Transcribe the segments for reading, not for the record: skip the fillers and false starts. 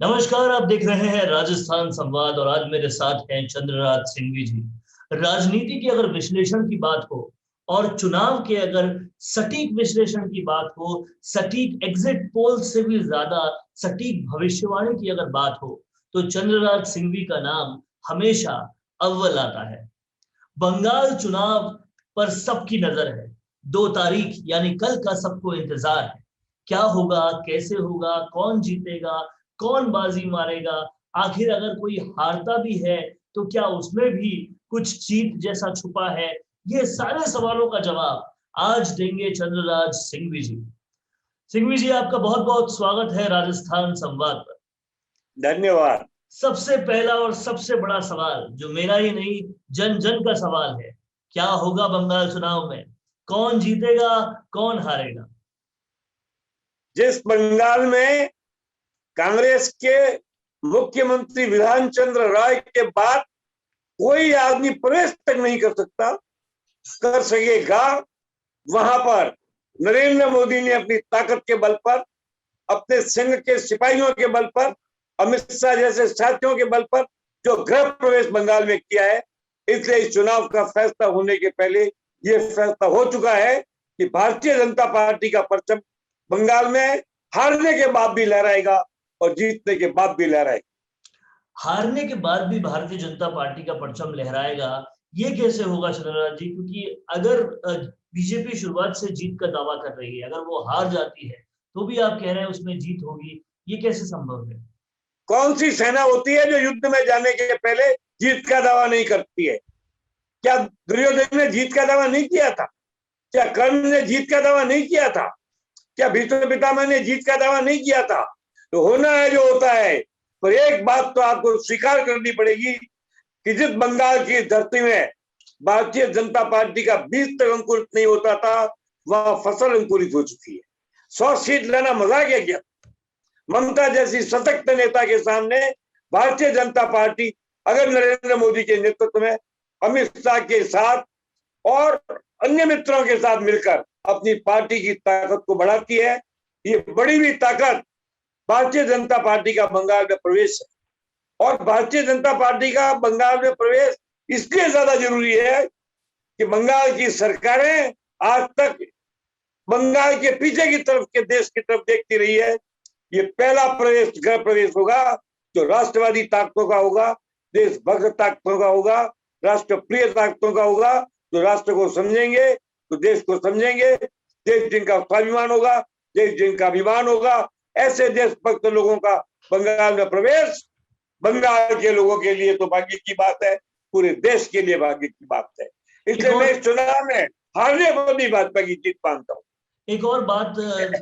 नमस्कार। आप देख रहे हैं राजस्थान संवाद और आज मेरे साथ हैं चंद्रराज सिंघवी जी। राजनीति की अगर विश्लेषण की बात हो और चुनाव के अगर सटीक विश्लेषण की बात हो, सटीक एग्जिट पोल से भी ज्यादा सटीक भविष्यवाणी की अगर बात हो, तो चंद्रराज सिंघवी का नाम हमेशा अव्वल आता है। बंगाल चुनाव पर सबकी नजर है। 2 तारीख यानी कल का सबको इंतजार है। क्या होगा, कैसे होगा, कौन जीतेगा, कौन बाजी मारेगा, आखिर अगर कोई हारता भी है तो क्या उसमें भी कुछ जीत जैसा छुपा है? ये सारे सवालों का जवाब आज देंगे चंद्रराज सिंघवी जी। सिंघवी जी, आपका बहुत बहुत स्वागत है राजस्थान संवाद पर। धन्यवाद। सबसे पहला और सबसे बड़ा सवाल जो मेरा ही नहीं, जन जन का सवाल है, क्या होगा बंगाल चुनाव में? कौन जीतेगा, कौन हारेगा? जिस बंगाल में कांग्रेस के मुख्यमंत्री विधान चंद्र राय के बाद कोई आदमी प्रवेश तक नहीं कर सकेगा, वहां पर नरेंद्र मोदी ने अपनी ताकत के बल पर, अपने संघ के सिपाहियों के बल पर, अमित शाह जैसे साथियों के बल पर जो गृह प्रवेश बंगाल में किया है, इसलिए इस चुनाव का फैसला होने के पहले यह फैसला हो चुका है कि भारतीय जनता पार्टी का परचम बंगाल में हारने के बाद भी लहराएगा और जीतने के बाद भी लहराएगा। हारने के बाद भी भारतीय जनता पार्टी का परचम लहराएगा, ये कैसे होगा चंद्रराज जी? क्योंकि अगर बीजेपी शुरुआत से जीत का दावा कर रही है, अगर वो हार जाती है तो भी आप कह रहे हैं उसमें जीत होगी, ये कैसे संभव है? कौन सी सेना होती है जो युद्ध में जाने के पहले जीत का दावा नहीं करती है? क्या दुर्योधन ने जीत का दावा नहीं किया था? क्या कर्ण ने जीत का दावा नहीं किया था? क्या भीष्म पितामह ने जीत का दावा नहीं किया था? तो होना है जो होता है। पर एक बात तो आपको स्वीकार करनी पड़ेगी कि जिस बंगाल की धरती में भारतीय जनता पार्टी का बीज तक अंकुरित नहीं होता था, वह फसल अंकुरित हो चुकी है। 100 सीट लेना मजाक है क्या? ममता जैसी सशक्त नेता के सामने भारतीय जनता पार्टी अगर नरेंद्र मोदी के नेतृत्व में अमित शाह के साथ और अन्य मित्रों के साथ मिलकर अपनी पार्टी की ताकत को बढ़ाती है, ये बड़ी हुई ताकत भारतीय जनता पार्टी का बंगाल में प्रवेश है। और भारतीय जनता पार्टी का बंगाल में प्रवेश इसलिए ज्यादा जरूरी है कि बंगाल की सरकारें आज तक बंगाल के पीछे की तरफ के देश की तरफ देखती रही है। ये पहला प्रवेश, गृह प्रवेश होगा जो राष्ट्रवादी ताकतों का होगा, देशभक्त ताकतों का होगा, राष्ट्रप्रिय ताकतों का होगा, जो राष्ट्र को समझेंगे, तो देश को समझेंगे, देश जिनका स्वाभिमान होगा, देश जिनका अभिमान होगा, ऐसे देशभक्त लोगों का बंगाल में प्रवेश बंगाल के लोगों के लिए तो भाग्य की बात है, पूरे देश के लिए भाग्य की बात है। इसलिए मैं इस चुनाव में हारने को भी भाजपा की जीत मानता हूँ। एक और बात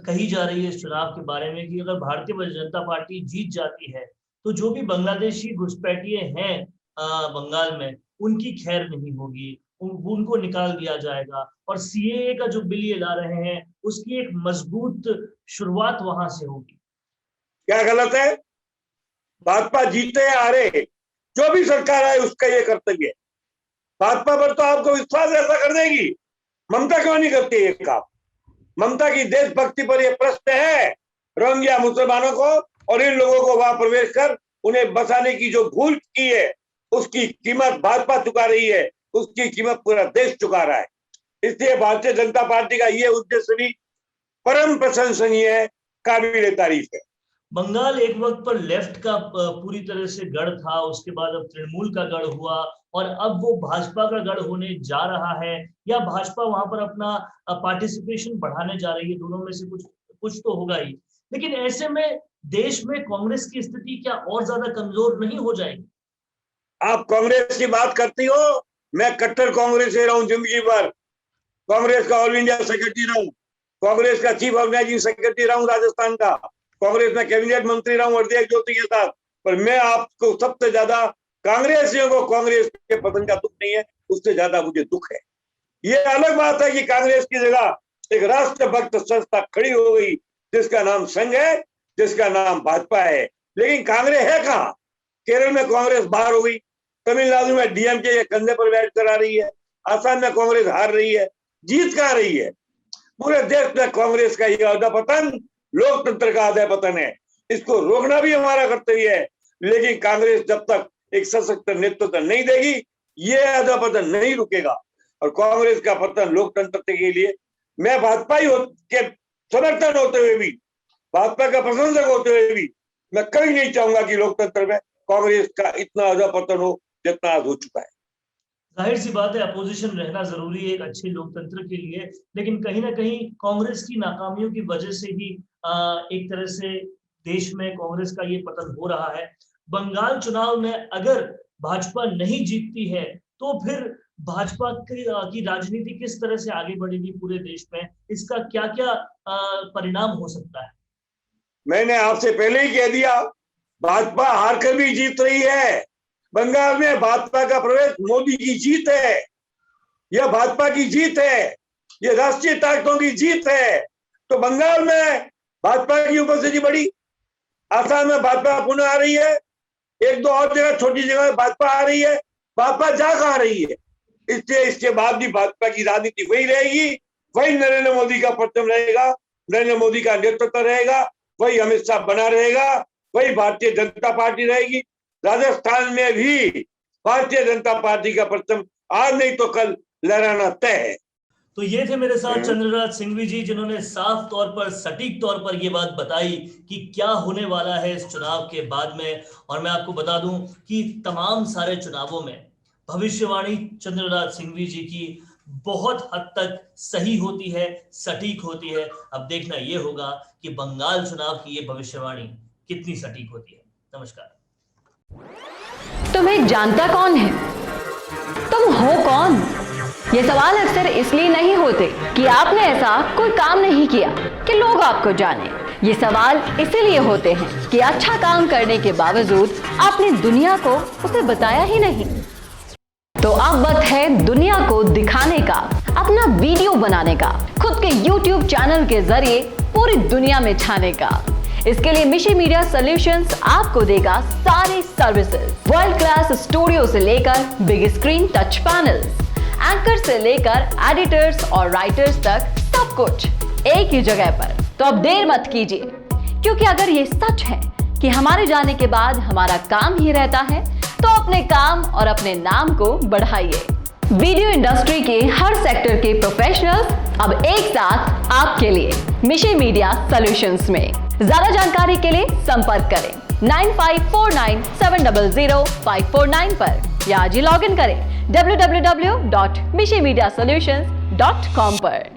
कही जा रही है इस चुनाव के बारे में कि अगर भारतीय जनता पार्टी जीत जाती है तो जो भी बांग्लादेशी घुसपैठिए हैं बंगाल में, उनकी खैर नहीं होगी, उनको निकाल दिया जाएगा और सीएए का जो बिल ये ला रहे हैं उसकी एक मजबूत शुरुआत वहां से होगी। क्या गलत है? भाजपा जीते या हारे, जो भी सरकार आए उसका ये कर्तव्य है। भाजपा पर तो आपको विश्वास ऐसा कर देगी, ममता क्यों नहीं करती ये काम? ममता की देशभक्ति पर यह प्रश्न है। रोहिंग्या मुसलमानों को और इन लोगों को वहां प्रवेश कर उन्हें बसाने की जो भूल की है, उसकी कीमत भाजपा चुका रही है, उसकी कीमत पूरा देश चुका रहा है। इसलिए भारतीय जनता पार्टी का ये उद्देश्य भी परम प्रशंसनीय है, काबिल तारीफ है। बंगाल एक वक्त पर लेफ्ट का पूरी तरह से गढ़ था, उसके बाद अब तृणमूल का गढ़ हुआ और अब वो भाजपा का गढ़ होने जा रहा है, या भाजपा वहां पर अपना पार्टिसिपेशन बढ़ाने जा रही है, दोनों में से कुछ कुछ तो होगा ही। लेकिन ऐसे में देश में कांग्रेस की स्थिति क्या और ज्यादा कमजोर नहीं हो जाएगी? आप कांग्रेस की बात करती हो, मैं कट्टर कांग्रेस रहा हूं जिंदगी भर। कांग्रेस का ऑल इंडिया सेक्रेटरी रहा हूं, कांग्रेस का चीफ ऑर्गेनाइजिंग सेक्रेटरी रहा हूं राजस्थान का, कांग्रेस में कैबिनेट मंत्री रहा हूं हृदय ज्योति के साथ। पर मैं आपको सबसे ज्यादा कांग्रेसियों को कांग्रेस के पतन का दुख नहीं है, उससे ज्यादा मुझे दुख है। ये अलग बात है कि कांग्रेस की जगह एक राष्ट्रभक्त संस्था खड़ी हो गई जिसका नाम संघ है, जिसका नाम भाजपा है। लेकिन कांग्रेस है कहां? केरल में कांग्रेस बाहर हो गई, तमिलनाडु में डीएमके कंधे पर बैठ कर आ रही है, आसाम में कांग्रेस हार रही है, जीत कहां रही है? पूरे देश में कांग्रेस का यह अधपतन लोकतंत्र का अधपतन है। इसको रोकना भी हमारा कर्तव्य है। लेकिन कांग्रेस जब तक एक सशक्त नेतृत्व नहीं देगी, ये अधपतन नहीं रुकेगा। और कांग्रेस का पतन लोकतंत्र के लिए मैं भाजपा के समर्थन होते हुए भी, भाजपा का प्रशंसक होते हुए भी, मैं कभी नहीं चाहूंगा कि लोकतंत्र में कांग्रेस का इतना अधपतन हो जितना आज हो चुका है। जाहिर सी बात है, अपोजिशन रहना जरूरी है एक अच्छे लोकतंत्र के लिए, लेकिन कहीं ना कहीं कांग्रेस की नाकामियों की वजह से ही एक तरह से देश में कांग्रेस का ये पतन हो रहा है। बंगाल चुनाव में अगर भाजपा नहीं जीतती है तो फिर भाजपा की राजनीति किस तरह से आगे बढ़ेगी पूरे देश में, इसका क्या क्या परिणाम हो सकता है? मैंने आपसे पहले ही कह दिया, भाजपा हार कर भी जीत रही है। बंगाल में भाजपा का प्रवेश मोदी की जीत है, यह भाजपा की जीत है, यह राष्ट्रीय ताकतों की जीत है। तो बंगाल में भाजपा की उपस्थिति बढ़ी, आसाम में भाजपा पुनः आ रही है, एक दो और जगह छोटी जगह भाजपा आ रही है। भाजपा जा कहाँ रही है? इसलिए इसके बाद भी भाजपा की राजनीति वही रहेगी, वही नरेंद्र मोदी का परचम रहेगा, नरेंद्र मोदी का नेतृत्व रहेगा, वही अमित शाह बना रहेगा, वही भारतीय जनता पार्टी रहेगी। राजस्थान में भी भारतीय जनता पार्टी का परचम आज नहीं तो कल लहराना तय है। तो ये थे मेरे साथ चंद्रराज सिंघवी जी, जिन्होंने साफ तौर पर, सटीक तौर पर ये बात बताई कि क्या होने वाला है इस चुनाव के बाद में। और मैं आपको बता दूं कि तमाम सारे चुनावों में भविष्यवाणी चंद्रराज सिंघवी जी की बहुत हद तक सही होती है, सटीक होती है। अब देखना ये होगा कि बंगाल चुनाव की ये भविष्यवाणी कितनी सटीक होती है। नमस्कार। तुम्हें जानता कौन है? तुम हो कौन? ये सवाल अक्सर इसलिए नहीं होते कि आपने ऐसा कोई काम नहीं किया कि लोग आपको जाने। ये सवाल इसीलिए होते हैं कि अच्छा काम करने के बावजूद आपने दुनिया को उसे बताया ही नहीं। तो अब वक्त है दुनिया को दिखाने का, अपना वीडियो बनाने का, खुद के YouTube चैनल के जरिए पूरी दुनिया में छाने का। इसके लिए मिशी मीडिया सॉल्यूशंस आपको देगा सारी सर्विसेज, वर्ल्ड क्लास स्टूडियो से लेकर big screen touch panels, anchor से लेकर एडिटर्स और राइटर्स तक सब कुछ एक ही जगह पर। तो अब देर मत कीजिए, क्योंकि अगर ये सच है कि हमारे जाने के बाद हमारा काम ही रहता है, तो अपने काम और अपने नाम को बढ़ाइए। वीडियो इंडस्ट्री के हर सेक्टर के प्रोफेशनल्स अब एक साथ आपके लिए मिशी मीडिया सॉल्यूशंस में। ज्यादा जानकारी के लिए संपर्क करें 9549700549 पर या आज ही लॉग इन करें www.mishimediasolutions.com पर।